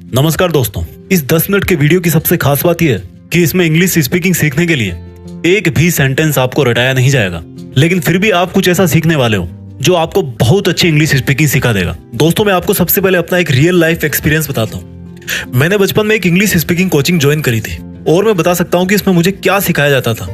नमस्कार दोस्तों, इस 10 मिनट के वीडियो की सबसे खास बात यह है कि इसमें इंग्लिश स्पीकिंग सीखने के लिए एक भी सेंटेंस आपको रटाया नहीं जाएगा, लेकिन फिर भी आप कुछ ऐसा सीखने वाले हो जो आपको बहुत अच्छी इंग्लिश स्पीकिंग सिखा देगा। दोस्तों, मैं आपको सबसे पहले अपना एक रियल लाइफ एक्सपीरियंस बताता हूँ। मैंने बचपन में एक इंग्लिश स्पीकिंग कोचिंग ज्वाइन करी थी और मैं बता सकता हूँ कि इसमें मुझे क्या सिखाया जाता था।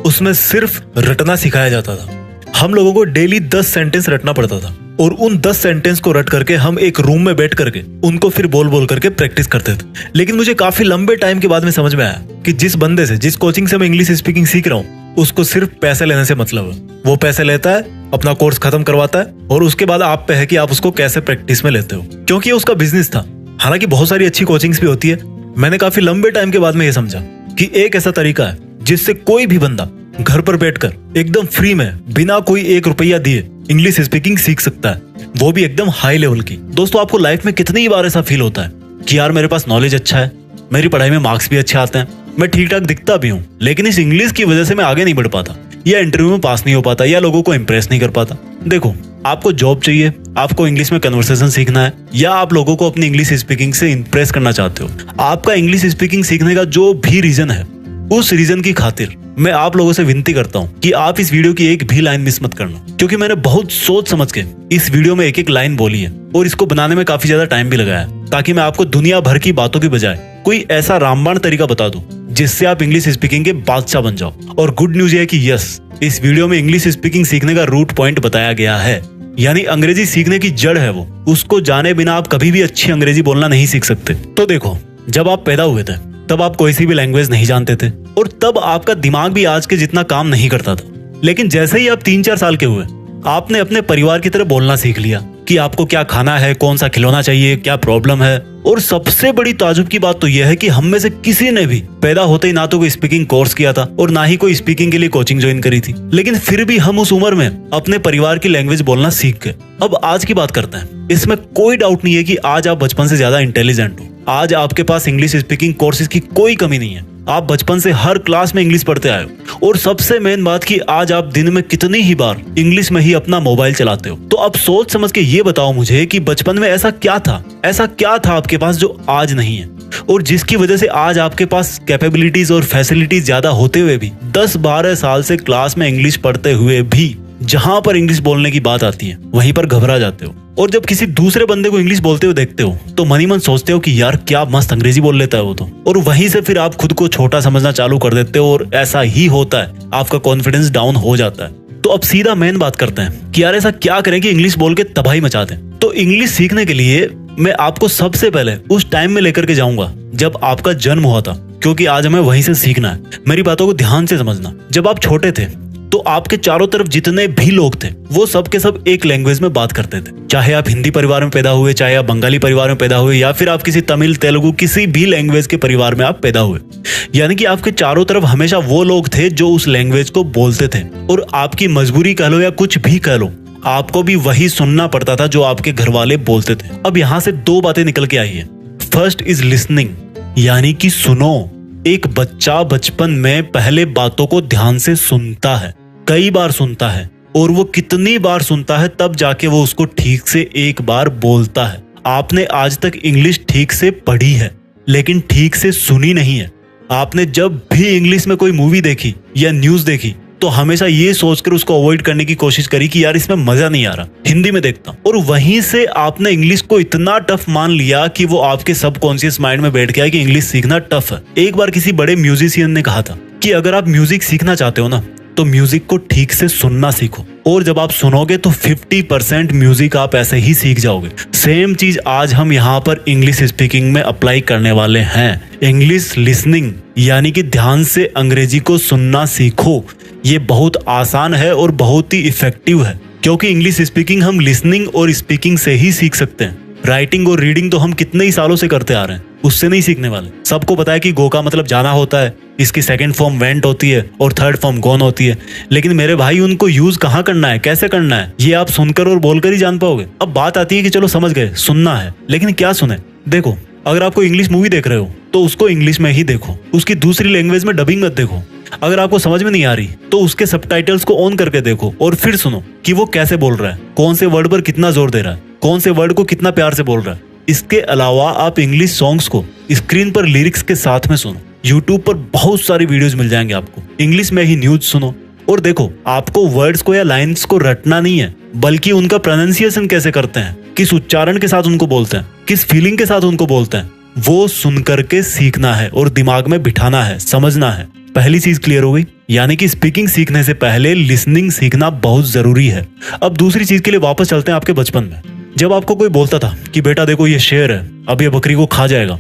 उसमें सिर्फ रटना सिखाया जाता था। हम लोगों को डेली 10 सेंटेंस रटना पड़ता था और उन 10 सेंटेंस को रट करके हम एक रूम में बैठ करके उनको फिर बोल बोल करके प्रैक्टिस करते थे। लेकिन मुझे काफी लंबे टाइम के बाद में समझ में आया कि जिस बंदे से, जिस कोचिंग से मैं इंग्लिश स्पीकिंग सीख रहा हूँ, उसको सिर्फ पैसे लेने से मतलब है। वो पैसे लेता है, अपना कोर्स खत्म करवाता है और उसके बाद आप पे है कि आप उसको कैसे प्रैक्टिस में लेते हो, क्योंकि ये उसका बिजनेस था। हालांकि बहुत सारी अच्छी कोचिंग्स भी होती है। मैंने काफी लंबे टाइम के बाद में ये समझा कि एक ऐसा तरीका है जिससे कोई भी बंदा घर पर बैठकर एकदम फ्री में बिना कोई 1 रुपया दिए इंग्लिश स्पीकिंग सीख सकता है, वो भी एकदम हाई लेवल की। दोस्तों, आपको लाइफ में कितनी बार ऐसा फील होता है कि यार मेरे पास नॉलेज अच्छा है, मेरी पढ़ाई में मार्क्स भी अच्छे आते हैं, मैं ठीक ठाक दिखता भी हूँ, लेकिन इस इंग्लिश की वजह से मैं आगे नहीं बढ़ पाता, या इंटरव्यू में पास नहीं हो पाता, या लोगों को इंप्रेस नहीं कर पाता। देखो, आपको जॉब चाहिए, आपको इंग्लिश में कन्वर्सेशन सीखना है, या आप लोगों को अपनी इंग्लिश स्पीकिंग से इंप्रेस करना चाहते हो, आपका इंग्लिश स्पीकिंग सीखने का जो भी रीजन है, उस रीजन की खातिर मैं आप लोगों से विनती करता हूं कि आप इस वीडियो की एक भी लाइन मिस मत करना, क्योंकि मैंने बहुत सोच समझ के इस वीडियो में एक एक लाइन बोली है और इसको बनाने में काफी ज्यादा टाइम भी लगाया है, ताकि मैं आपको दुनिया भर की बातों की बजाय कोई ऐसा रामबाण तरीका बता दूं जिससे आप इंग्लिश स्पीकिंग के बादशाह बन जाओ। और गुड न्यूज है कि यस, इस वीडियो में इंग्लिश स्पीकिंग सीखने का रूट पॉइंट बताया गया है, यानी अंग्रेजी सीखने की जड़ है वो। उसको जाने बिना आप कभी भी अच्छी अंग्रेजी बोलना नहीं सीख सकते। तो देखो, जब आप पैदा हुए थे तब आप कोई सी भी लैंग्वेज नहीं जानते थे और तब आपका दिमाग भी आज के जितना काम नहीं करता था। लेकिन जैसे ही आप 3-4 साल के हुए, आपने अपने परिवार की तरह बोलना सीख लिया कि आपको क्या खाना है, कौन सा खिलौना चाहिए, क्या प्रॉब्लम है। और सबसे बड़ी ताजुब की बात तो यह है कि हम में से किसी ने भी पैदा होते ही ना तो कोई स्पीकिंग कोर्स किया था और ना ही कोई स्पीकिंग के लिए कोचिंग ज्वाइन करी थी, लेकिन फिर भी हम उस उम्र में अपने परिवार की लैंग्वेज बोलना सीख गए। अब आज की बात करते हैं। इसमें कोई डाउट नहीं है कि आज आप बचपन से ज्यादा इंटेलिजेंट हो। आज आपके पास इंग्लिश स्पीकिंग कोर्सेज की कोई कमी नहीं है। आप बचपन से हर क्लास में इंग्लिश पढ़ते आए हो। और सबसे मेन बात कि आज आप दिन में कितनी ही बार इंग्लिश में ही अपना मोबाइल चलाते हो। तो अब सोच समझ के ये बताओ मुझे कि बचपन में ऐसा क्या था आपके पास जो आज नहीं है, और जिसकी वजह से आज आपके पास कैपेबिलिटीज और फैसिलिटीज ज्यादा होते हुए भी 10-12 साल से क्लास में इंग्लिश पढ़ते हुए भी जहां पर इंग्लिश बोलने की बात आती है वहीं पर घबरा जाते हो। और जब किसी दूसरे बंदे को इंग्लिश बोलते हुए देखते हो तो मन ही मन सोचते हो कि यार क्या मस्त अंग्रेजी बोल लेता है वो तो, और वहीं से फिर आप खुद को छोटा समझना चालू कर देते हो और ऐसा ही होता है, आपका कॉन्फिडेंस डाउन हो जाता है। तो अब सीधा मेन बात करते हैं कि यार ऐसा क्या करें कि इंग्लिश बोल के तबाही मचा दें। तो इंग्लिश सीखने के लिए मैं आपको सबसे पहले उस टाइम में लेकर के जाऊंगा जब आपका जन्म हुआ था, क्योंकि आज हमें वहीं से सीखना है। मेरी बातों को ध्यान से समझना। जब आप छोटे थे तो आपके चारों तरफ जितने भी लोग थे वो सब के सब एक लैंग्वेज में बात करते थे। चाहे आप हिंदी परिवार में पैदा हुए, चाहे आप बंगाली परिवार में पैदा हुए, या फिर आप किसी तमिल, तेलुगु, किसी भी लैंग्वेज के परिवार में आप पैदा हुए, यानी कि आपके चारों तरफ हमेशा वो लोग थे जो उस लैंग्वेज को बोलते थे। और आपकी मजबूरी कह लो या कुछ भी कह लो, आपको भी वही सुनना पड़ता था जो आपके घर वाले बोलते थे। अब यहाँ से 2 बातें निकल के आई है। फर्स्ट इज लिसनिंग, यानी कि सुनो। एक बच्चा बचपन में पहले बातों को ध्यान से सुनता है, कई बार सुनता है, और वो कितनी बार सुनता है तब जाके वो उसको ठीक से एक बार बोलता है। आपने आज तक इंग्लिश ठीक से पढ़ी है लेकिन ठीक से सुनी नहीं है। आपने जब भी इंग्लिश में कोई मूवी देखी या न्यूज देखी तो हमेशा ये सोचकर उसको अवॉइड करने की कोशिश करी कि यार इसमें मजा नहीं आ रहा, हिंदी में देखता हूं। और वहीं से आपने इंग्लिश को इतना टफ मान लिया कि वो आपके सबकॉन्शियस माइंड में बैठ गया कि इंग्लिश सीखना टफ है। एक बार किसी बड़े म्यूजिशियन ने कहा था कि अगर आप म्यूजिक सीखना चाहते हो ना तो म्यूजिक को ठीक से सुनना सीखो, और जब आप सुनोगे तो 50% म्यूजिक आप ऐसे ही सीख जाओगे। सेम चीज आज हम यहाँ पर इंग्लिश स्पीकिंग में अप्लाई करने वाले हैं। इंग्लिश लिसनिंग, यानी कि ध्यान से अंग्रेजी को सुनना सीखो। ये बहुत आसान है और बहुत ही इफेक्टिव है, क्योंकि इंग्लिश स्पीकिंग हम लिसनिंग और स्पीकिंग से ही सीख सकते हैं। राइटिंग और रीडिंग तो हम कितने ही सालों से करते आ रहे हैं, उससे नहीं सीखने वाले। सबको पता है कि गो का मतलब जाना होता है, इसकी सेकंड फॉर्म वेंट होती है और थर्ड फॉर्म गॉन होती है, लेकिन मेरे भाई उनको यूज कहाँ करना है, कैसे करना है, ये आप सुनकर और बोलकर ही जान पाओगे। अब बात आती है कि चलो समझ गए, सुनना है, लेकिन क्या सुने। देखो, अगर आपको इंग्लिश मूवी देख रहे हो तो उसको इंग्लिश में ही देखो, उसकी दूसरी लैंग्वेज में डबिंग मत देखो। अगर आपको समझ में नहीं आ रही तो उसके सबटाइटल्स को ऑन करके देखो और फिर सुनो कि वो कैसे बोल रहा है, कौन से वर्ड पर कितना जोर दे रहा है, कौन से वर्ड को कितना प्यार से बोल रहा है। इसके अलावा आप इंग्लिश सॉन्ग्स को स्क्रीन पर लिरिक्स के साथ में सुनो। यूट्यूब पर बहुत सारी वीडियोस मिल जाएंगे आपको। इंग्लिश में ही न्यूज सुनो और देखो, आपको वर्ड्स को या लाइंस को रटना नहीं है, बल्कि उनका प्रोनाउंसिएशन कैसे करते हैं, किस उच्चारण के साथ उनको बोलते हैं, किस फीलिंग के साथ उनको बोलते हैं, वो सुन करके सीखना है और दिमाग में बिठाना है, समझना है। पहली चीज क्लियर हो गई, यानी कि स्पीकिंग सीखने से पहले लिसनिंग सीखना बहुत जरूरी है। अब दूसरी चीज के लिए वापस चलते हैं आपके बचपन में। जब आपको कोई बोलता था कि बेटा देखो ये शेर है, अब ये बकरी को खा जाएगा,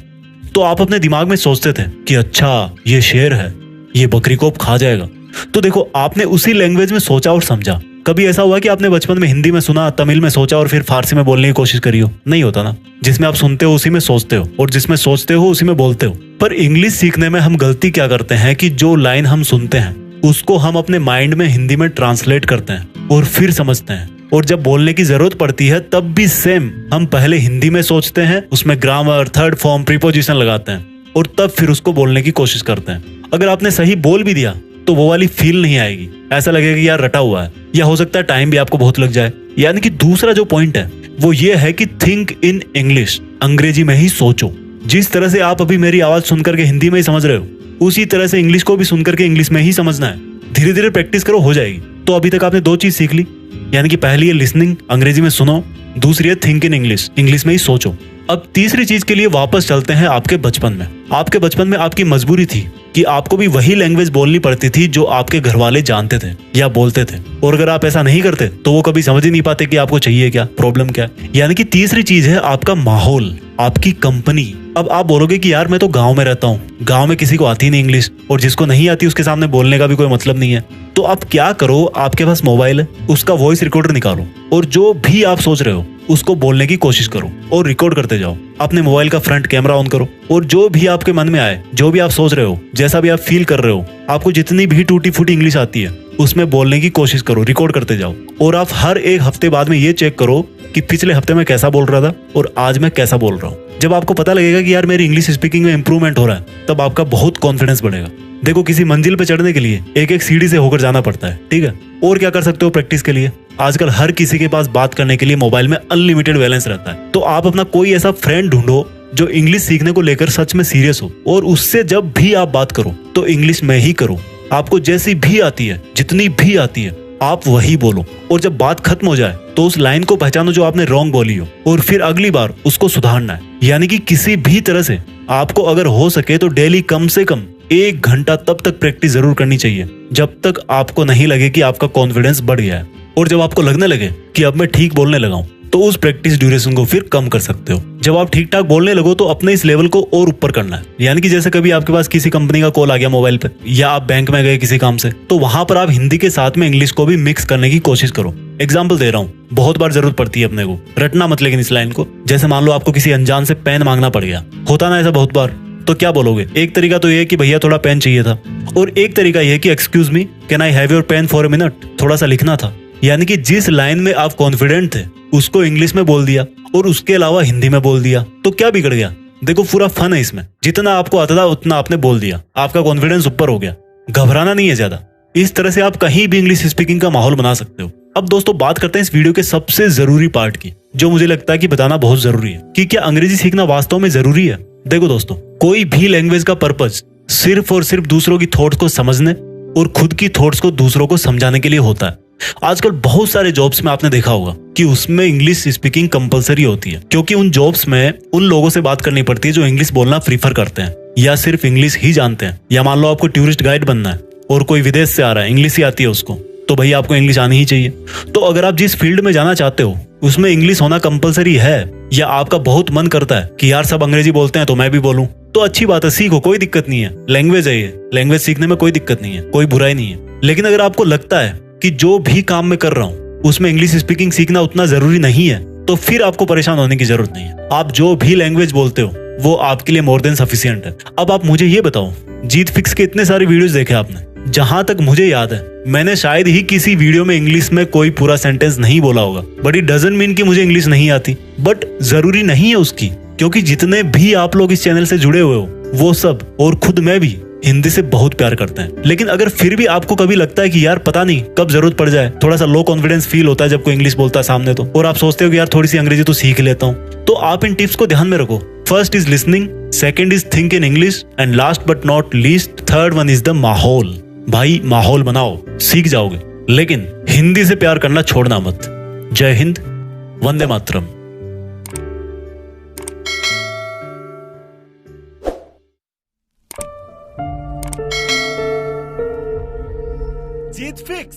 तो आप अपने दिमाग में सोचते थे कि अच्छा ये शेर है, ये बकरी को अब खा जाएगा। तो देखो, आपने उसी लैंग्वेज में सोचा और समझा। कभी ऐसा हुआ कि आपने बचपन में हिंदी में सुना, तमिल में सोचा और फिर फारसी में बोलने की कोशिश करी हो? नहीं होता ना। जिसमें आप सुनते हो उसी में सोचते हो और जिसमें सोचते हो उसी में बोलते हो। पर इंग्लिश सीखने में हम गलती क्या करते हैं कि जो लाइन हम सुनते हैं उसको हम अपने माइंड में हिंदी में ट्रांसलेट करते हैं और फिर समझते हैं, और जब बोलने की जरूरत पड़ती है तब भी सेम हम पहले हिंदी में सोचते हैं, उसमें ग्रामर, थर्ड फॉर्म, प्रीपोजिशन लगाते हैं और तब फिर उसको बोलने की कोशिश करते हैं। अगर आपने सही बोल भी दिया तो वो वाली फील नहीं आएगी, ऐसा लगेगा कि यार रटा हुआ है, या हो सकता है टाइम भी आपको बहुत लग जाए। यानी कि दूसरा जो पॉइंट है वो ये है कि थिंक इन इंग्लिश, अंग्रेजी में ही सोचो। जिस तरह से आप अभी मेरी आवाज सुनकर के हिंदी में ही समझ रहे हो, उसी तरह से इंग्लिश को भी सुनकर के इंग्लिश में ही समझना है। धीरे धीरे प्रैक्टिस करो, हो जाएगी। तो अभी तक आपने दो चीज सीख ली, यानी कि पहली है लिसनिंग, अंग्रेजी में सुनो, दूसरी है थिंक इन इंग्लिश, इंग्लिश में ही सोचो। अब तीसरी चीज के लिए वापस चलते हैं आपके बचपन में। आपके बचपन में आपकी मजबूरी थी कि आपको भी वही लैंग्वेज बोलनी पड़ती थी जो आपके घर वाले जानते थे या बोलते थे, और अगर आप ऐसा नहीं करते तो वो कभी समझ ही नहीं पाते कि आपको चाहिए क्या, प्रॉब्लम क्या है। यानी कि तीसरी चीज है आपका माहौल, आपकी कंपनी। अब आप बोलोगे कि यार मैं तो गांव में रहता हूँ, गांव में किसी को आती नहीं इंग्लिश, और जिसको नहीं आती उसके सामने बोलने का भी कोई मतलब नहीं है। तो आप क्या करो, आपके पास मोबाइल है, उसका वॉइस रिकॉर्डर निकालो और जो भी आप सोच रहे हो उसको बोलने की कोशिश करो और रिकॉर्ड करते जाओ। अपने मोबाइल का फ्रंट कैमरा ऑन करो और जो भी आपके मन में आए, जो भी आप सोच रहे हो, जैसा भी आप फील कर रहे हो, आपको जितनी भी टूटी फूटी इंग्लिश आती है उसमें बोलने की कोशिश करो, रिकॉर्ड करते जाओ। और आप हर एक हफ्ते बाद में ये चेक करो कि पिछले हफ्ते में कैसा बोल रहा था और आज मैं कैसा बोल रहा हूँ। जब आपको पता लगेगा कि यार मेरी इंग्लिश स्पीकिंग में इंप्रूवमेंट हो रहा है, तब आपका बहुत कॉन्फिडेंस बढ़ेगा। देखो, किसी मंजिल पे चढ़ने के लिए एक एक सीढ़ी से होकर जाना पड़ता है, ठीक है। और क्या कर सकते हो प्रैक्टिस के लिए? आजकल हर किसी के पास बात करने के लिए मोबाइल में अनलिमिटेड बैलेंस रहता है। तो आप अपना कोई ऐसा फ्रेंड ढूंढो जो इंग्लिश सीखने को लेकर सच में सीरियस हो, और उससे जब भी आप बात करो तो इंग्लिश में ही करो। आपको जैसी भी आती है, जितनी भी आती है, आप वही बोलो। और जब बात खत्म हो जाए तो उस लाइन को पहचानो जो आपने रॉन्ग बोली हो, और फिर अगली बार उसको सुधारना है। यानी कि किसी भी तरह से आपको अगर हो सके तो डेली कम से कम 1 घंटा तब तक प्रैक्टिस जरूर करनी चाहिए जब तक आपको नहीं लगे कि आपका कॉन्फिडेंस बढ़ गया है। और जब आपको लगने लगे कि अब मैं ठीक बोलने लगा हूं, तो उस प्रैक्टिस ड्यूरेशन को फिर कम कर सकते हो। जब आप ठीक ठाक बोलने लगो तो अपने इस लेवल को और ऊपर करना है। यानी कि जैसे कभी आपके पास किसी कंपनी का कॉल आ गया मोबाइल पे, या आप बैंक में गए किसी काम से, तो वहां पर आप हिंदी के साथ में इंग्लिश को भी मिक्स करने की कोशिश करो। एग्जाम्पल दे रहा हूँ, बहुत बार जरूरत पड़ती है अपने को, रटना मत लेकिन इस लाइन को। जैसे मान लो आपको किसी अनजान से पेन मांगना पड़ गया, होता ना ऐसा बहुत बार, तो क्या बोलोगे? एक तरीका तो ये कि भैया थोड़ा पेन चाहिए था, और एक तरीका यह कि excuse me, can I have your pen for a minute, थोड़ा सा लिखना था। यानी कि जिस लाइन में आप कॉन्फिडेंट थे उसको इंग्लिश में बोल दिया और उसके अलावा हिंदी में बोल दिया, तो क्या बिगड़ गया? देखो, पूरा फन है इसमें। जितना आपको आता था उतना आपने बोल दिया, आपका कॉन्फिडेंस ऊपर हो गया। घबराना नहीं है ज्यादा। इस तरह से आप कहीं भी इंग्लिश स्पीकिंग का माहौल बना सकते हो। अब दोस्तों, बात करते हैं इस वीडियो के सबसे जरूरी पार्ट की, जो मुझे लगता है कि बताना बहुत जरूरी है कि क्या अंग्रेजी सीखना वास्तव में जरूरी है। देखो दोस्तों, कोई भी लैंग्वेज का पर्पस सिर्फ और सिर्फ दूसरों की थॉट्स को समझने और खुद की थॉट्स को दूसरों को समझाने के लिए होता है। आजकल बहुत सारे जॉब्स में आपने देखा होगा कि उसमें इंग्लिश स्पीकिंग कंपलसरी होती है, क्योंकि उन जॉब्स में उन लोगों से बात करनी पड़ती है जो इंग्लिश बोलना प्रीफर करते हैं या सिर्फ इंग्लिश ही जानते हैं। या मान लो आपको टूरिस्ट गाइड बनना है और कोई विदेश से आ रहा है, इंग्लिश ही आती है उसको, तो भाई आपको इंग्लिश आनी ही चाहिए। तो अगर आप जिस फील्ड में जाना चाहते हो उसमें इंग्लिश होना कंपलसरी है, या आपका बहुत मन करता है कि यार सब अंग्रेजी बोलते हैं तो मैं भी बोलूं, तो अच्छी बात है, सीखो, कोई दिक्कत नहीं है। लैंग्वेज है ये, लैंग्वेज सीखने में कोई दिक्कत नहीं है, कोई बुराई नहीं है। लेकिन अगर आपको लगता है कि जो भी काम मैं कर रहा हूँ उसमें इंग्लिश स्पीकिंग सीखना उतना जरूरी नहीं है, तो फिर आपको परेशान होने की जरूरत नहीं है। आप जो भी लैंग्वेज बोलते हो वो आपके लिए मोर देन सफिशिएंट है। अब आप मुझे ये बताओ, जीत फिक्स के इतने सारे वीडियोस देखे आपने, जहां तक मुझे याद है मैंने शायद ही किसी वीडियो में इंग्लिश में कोई पूरा सेंटेंस नहीं बोला होगा। बट इट डजंट मीन कि मुझे इंग्लिश नहीं आती, बट जरूरी नहीं है उसकी, क्योंकि जितने भी आप लोग इस चैनल से जुड़े हुए हो वो सब, और खुद मैं भी, हिंदी से बहुत प्यार करते हैं। लेकिन अगर फिर भी आपको कभी लगता है कि यार पता नहीं कब जरूरत पड़ जाए, थोड़ा सा लो कॉन्फिडेंस फील होता है जब कोई इंग्लिश बोलता है सामने तो, और आप सोचते हो कि यार थोड़ी सी अंग्रेजी तो सीख लेता हूँ, तो आप इन टिप्स को ध्यान में रखो। First is listening, second is think in English, and last but not least third one is the माहौल। भाई माहौल बनाओ, सीख जाओगे, लेकिन हिंदी से प्यार करना छोड़ना मत। जय हिंद, वंदे मातरम। जीत फिक्स।